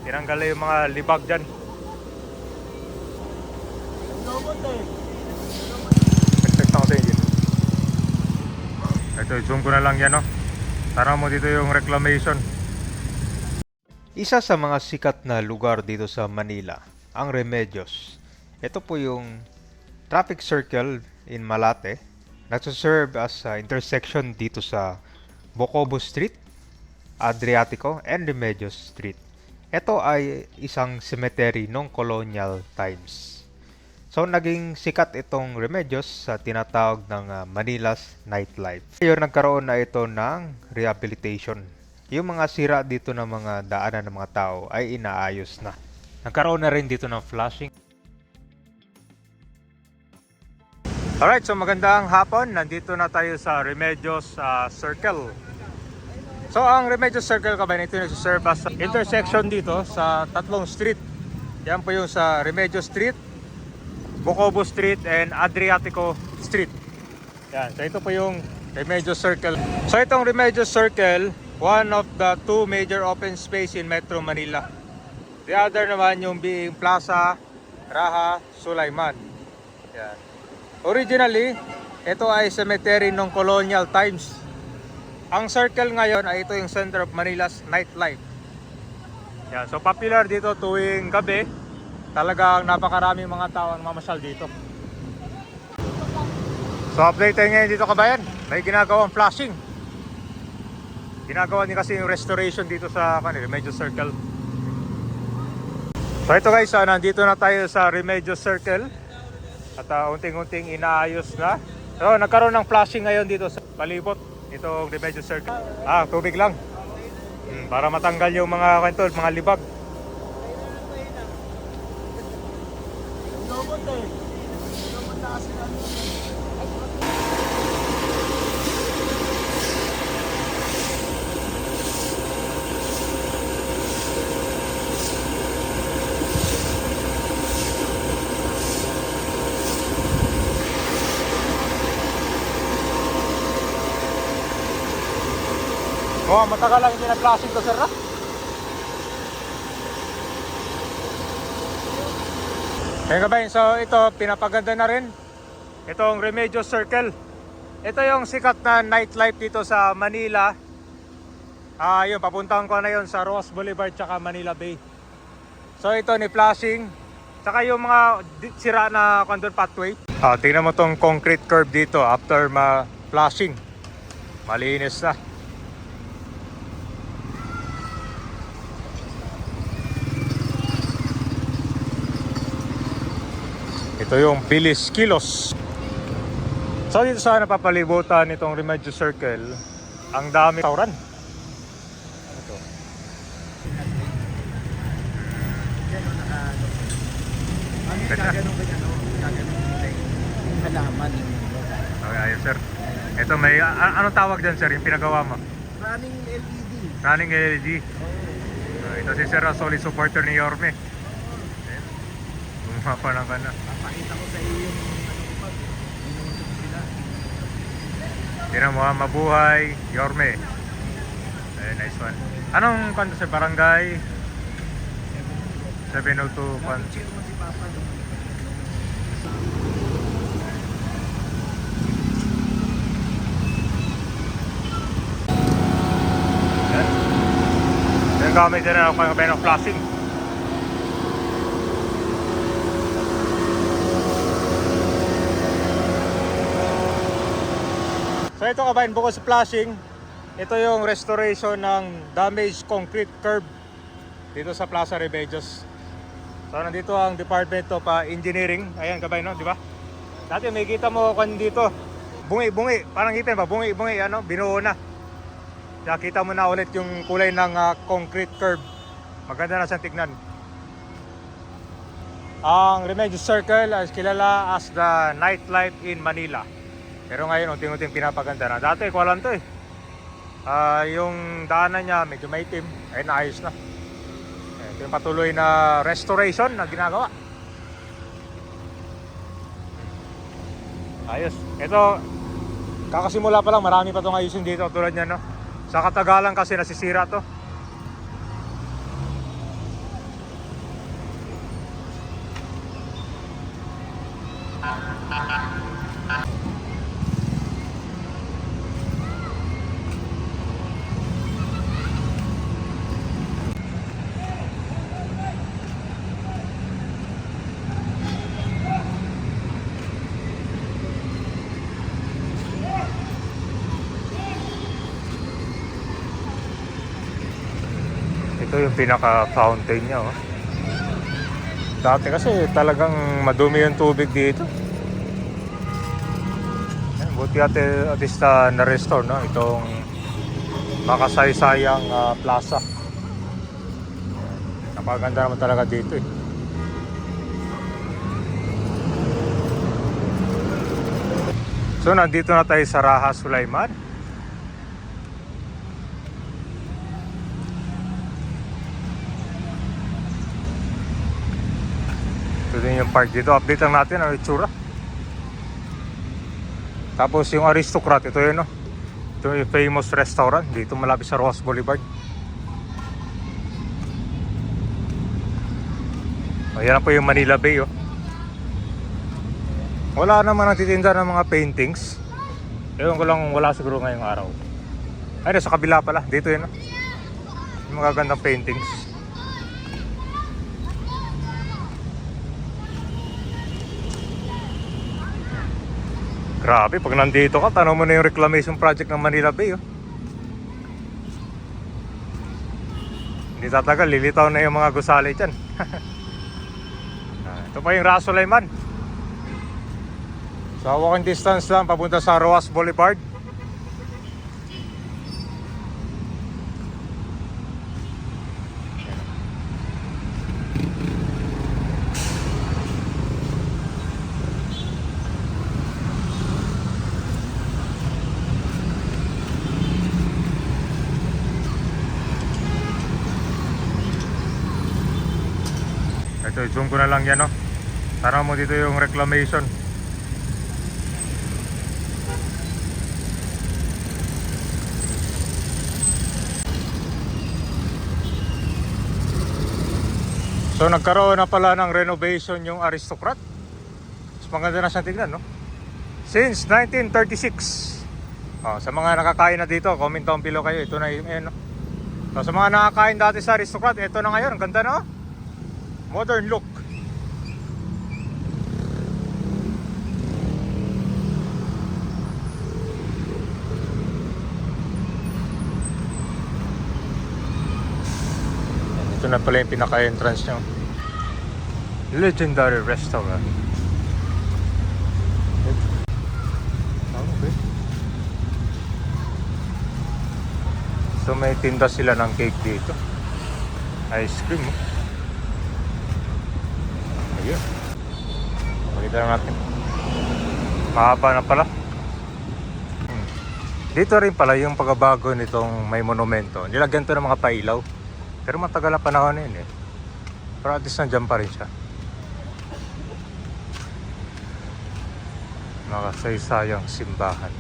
Tinanggal na yung mga libag dyan. Expect ako sa engine. Ito, zoom ko na lang yan, no? Tara mo dito yung reclamation. Isa sa mga sikat na lugar dito sa Manila, ang Remedios. Ito po yung traffic circle in Malate. Nagsuserve as intersection dito sa Bocobo Street, Adriatico, and Remedios Street. Ito ay isang cemetery noong colonial times. So naging sikat itong Remedios sa tinatawag ng Manila's nightlife. Ngayon nagkaroon na ito ng rehabilitation. Yung mga sira dito ng mga daanan ng mga tao ay inaayos na. Nagkaroon na rin dito ng flashing. Alright, so magandang hapon. Nandito na tayo sa Remedios Circle. So ang Remedios Circle kabayan, ito yung nagsiserve as intersection dito sa tatlong street. Yan po yung sa Remedios Street, Bocobo Street, and Adriatico Street. Yan, so ito po yung Remedios Circle. So itong Remedios Circle, one of the two major open space in Metro Manila. The other naman yung being Plaza Raha Sulaiman. Yan. Originally, ito ay cemetery nung colonial times. Ang circle ngayon ay ito yung center of Manila's nightlife. Yan. So popular dito tuwing gabi. Talagang napakaraming mga tao ang mamasyal dito. So update tayo ngayon dito kabayan. May ginagawang flashing. Ginagawa din kasi yung restoration dito sa Remedios Circle. So ito guys, nandito na tayo sa Remedios Circle. At unting-unting inaayos na. So nagkaroon ng flashing ngayon dito sa palibot itong Remedios Circle. Tubig lang. Para matanggal yung mga kwento, mga libag. Oh, matagal lang hindi na-flashing to, sir, ha? Ayun kabayan, so ito, pinapaganda na rin itong Remedios Circle. Ito yung sikat na nightlife dito sa Manila. Yun, papuntahan ko na yun sa Ross Boulevard tsaka Manila Bay. So ito, ni flashing. Tsaka yung mga sira na condor pathway. Tingnan mo tong concrete curb dito after ma-flashing. Malinis na. Ito yung Bilis Kilos. So dito sa napapalibutan itong Remedios Circle, ang dami tauran. Ito. Okay, ayun sir. Ito may, anong tawag dyan sir, yung pinagawa mo? Running LED. Running LED. Ito si sir, solid supporter ni Yorme. Gumapalang ka na. Papakita ko sa iyo yung pag inuusap sila. Tira mo mabuhay, Yorme. Nice one. Anong kanto sa barangay? 702 Dapat check mo si Papa doon. Yan. Yan gamit din ako kayo ng flashing. So ito kabayan, bukod sa flashing, ito yung restoration ng damaged concrete curb dito sa Plaza Remedios. So nandito ang Department of Engineering. Ayan kabayan, no, di ba? Dati may kita mo kan dito. Bungi-bungi, parang kita ba? Bungi-bungi, ano, binuo na. Kaya kita mo na ulit yung kulay ng concrete curb. Maganda na siyang tignan. Ang Remedios Circle is kilala as the nightlife in Manila. Pero ngayon, unting-unting pinapaganda na. Dati, ko alam to eh. Yung daanan niya, medyo maitim. Ay, naayos na. Ito yung patuloy na restoration na ginagawa. Ayos. Ito, kakasimula pa lang, marami pa itong ayusin dito. Tulad niya, no? Sa katagalan kasi nasisira to. Ito yung pinaka-fountain niya, oh. Dati kasi talagang madumi yung tubig dito. Ayan, buti at least na-restore, no? Itong makasaysayang plaza. Napaganda naman talaga dito, eh. So nandito na tayo sa Raha Sulaiman. Ito din yung park dito. Update lang natin ang itsura. Tapos yung Aristocrat, ito yun, no? Ito yung famous restaurant dito malapit sa Rojas Boulevard. Ayan po yung Manila Bay, oh. Wala naman nagtitinda ng mga paintings. Ewan ko lang, wala siguro ngayong araw. Ay, sa kabila pala. Dito yun, no? Yung mga gandang paintings. Grabe, pag nandito ka, tanong mo na yung reclamation project ng Manila Bay, oh. Hindi tatagal, lilitaw na yung mga gusali dyan. Ito pa yung Raha Sulaiman. So walking distance lang papunta sa Rojas Boulevard. Ito, zoom ko na lang yan, no? Tara mo dito yung reclamation. So nagkaroon na pala ng renovation yung Aristocrat. Mas maganda na siyang tignan, no? Since 1936. Sa mga nakakain na dito, comment down below kayo. Ito na yung, no? So sa mga nakakain dati sa Aristocrat, ito na ngayon. Ang ganda, no? Modern look. Ito na pala yung pinaka-entrance nyo. Legendary Restaurant. Okay. So may tinda sila ng cake dito. Ice cream, oh. Ayun. Makita lang natin. Mahaba na pala. Dito rin pala yung pagbabago nitong may monumento. Nilagyan to ng mga pailaw. Pero matagal na panahon na yun, eh. Pero at least nandiyan pa rin siya. Nakasaysayang simbahan.